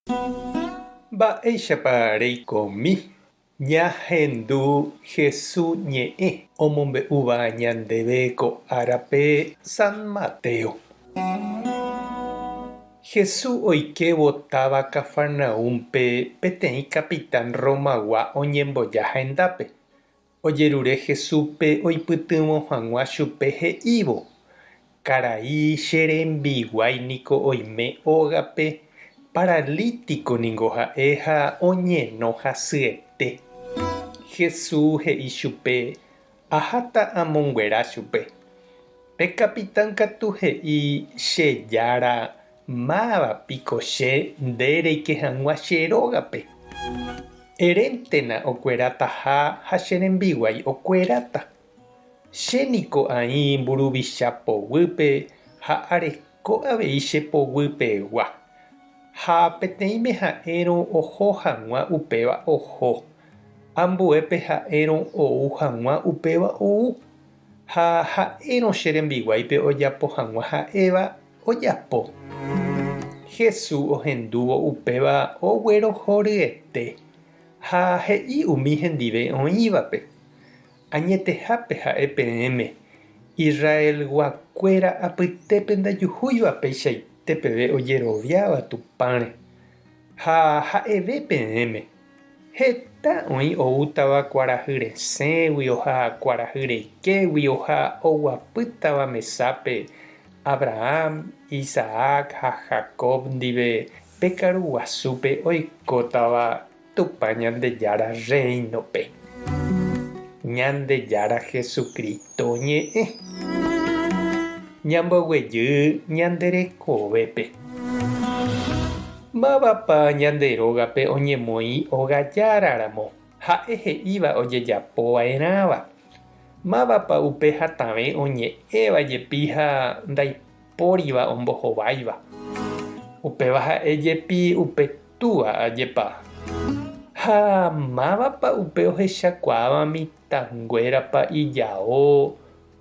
Mba'éichapa reikomi. Ñahendu Jesús ñe'ẽ omombe'úva ñandéve ko árape San Mateo. Jesús oikevo táva Cafarnaúmpe peteĩ capitán romagua oñemboja hendápe. Ojerure Jesúspe oipytyvõ hag̃ua chupe he'ívo: karai che rembiguái niko oime ógape, paralítico ningo ha'e ha oñeno hasyete. Jesús he'i chupe: aháta amonguera chupe. Pe capitán katu he'i che jára: mávapiko che nde reike hag̃ua che rógape. Eréntena okuerataha ha che rembiguái okueráta. Chéniko aĩ mburuvicha poguýpe ha areko avei che poguýpegua. Ha peteĩme ha'érõ oho hag̃ua upéva oho. Ambuépe ha'érõ ou hag̃ua upéva ou. Ha ha'érõ che rembiguáipe ojapo hag̃ua ha'éva ojapo. Jesús ohendúvo upéva ogueroho ryete ha he'i umi hendive oĩvape: añetehápe ha'e peẽme, Israelguakuéra apytépe ndajuhúiva peichaite peve ojeroviáva Tupãre. Ha ha'eve peẽme: heta oĩ oútava kuarahy resẽgui, oha kuarahy reikégui, oha oguapýtava mesápe Abraham, Isaac ha Jacob ndive pe karuguasúpe oikótava Tupã Ñandejára reinope. Ñandejára Jesucristo ñe'ẽ ñamboguejy ñanderekovépe. Mávapa ñande rógape oñemoĩ ogajáraramo ha'e he'íva ojejapova'erãva. Mávapa upe hatãve oñe'ẽvajepi ha ndaipóriva ombohováiva. Upéva ha'ejepi upe túva ajepa. Ha mávapa upe ohechakuaáva mitãnguérapa ijao,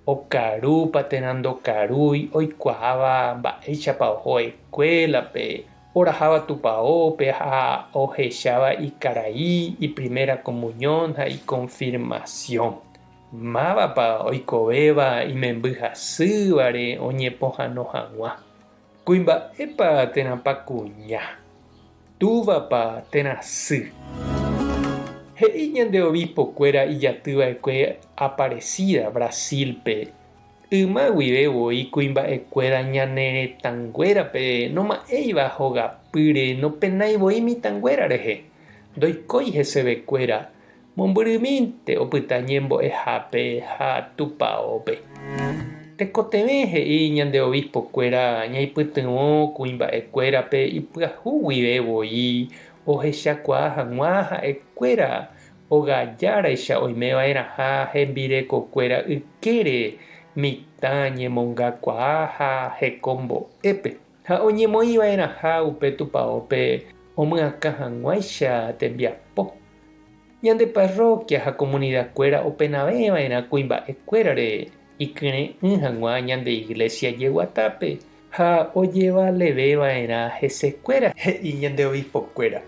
okarúpa térã ndokarúi, oikuaáva mba'éichapa oho escuelape, oraháva tupãópe ha ohecháva ikarai, iprimera comunión ha iconfirmación. Mávapa oikovéva imemby hasývare oñepohãno hag̃ua. Kuimba'épa térãpa kuña. Túvapa térã sy. He'i ñande obispokuéra ijatýva'ekue Aparecida Brasilpe: yma guivevoi kuimba'ekuéra ñane retãnguérape noma'ẽiva hogapýre nopenaivoi mitãnguéra rehe. Ndoikói hesevekuéra mombyrymínte opyta ñembo'ehápe ha tupãópe. Tekotevẽ he'i ñande obispokuéra ñaipytyvõ kuimba'ekuérape ipyahu guivevoi ohechakuaa hag̃ua ha'ekuéra ogajáraicha oimeva'erãha hembirekokuéra ykére mitã ñemongakuaa ha hekombo'épe. Ha oñemoĩva'erãha upe tupãópe omyaka hag̃uáicha tembiapo. Ñande parroquia ha comunidadkuéra openavẽva'erã kuimba'ekuérare ikyrẽ'ỹ hag̃ua ñande iglesia jeguatápe ha ojevaleveva'erã hesekuéra, he'i ñande obispokuéra.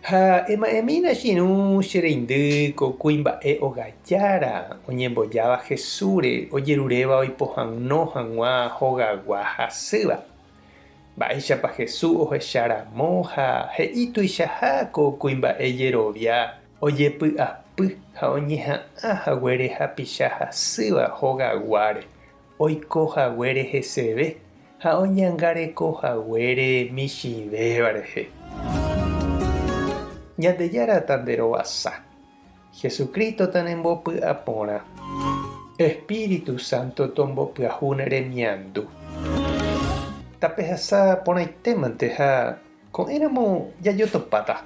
Ha ema'ẽmína chiru che reindy ko kuimba'e ogajára oñembojáva Jesúsre ojeruréva oipohãno hag̃ua hogagua hasýva. Mba'éichapa Jesús ohecharamo ha he'i tuichaháko kuimba'e jerovia ojepy'apy ha oñeha'ã haguére hapicha hasýva hogaguáre. Oikohaguére heseve ha oñangarekohaguére michĩvéva rehe. Ñandejára tanderovasa. Jesucristo tanembopy'a porã. Espíritu Santo tombopyahúne remiandu. Tapehasa porãitémante ha ko'ẽramo jajotopáta.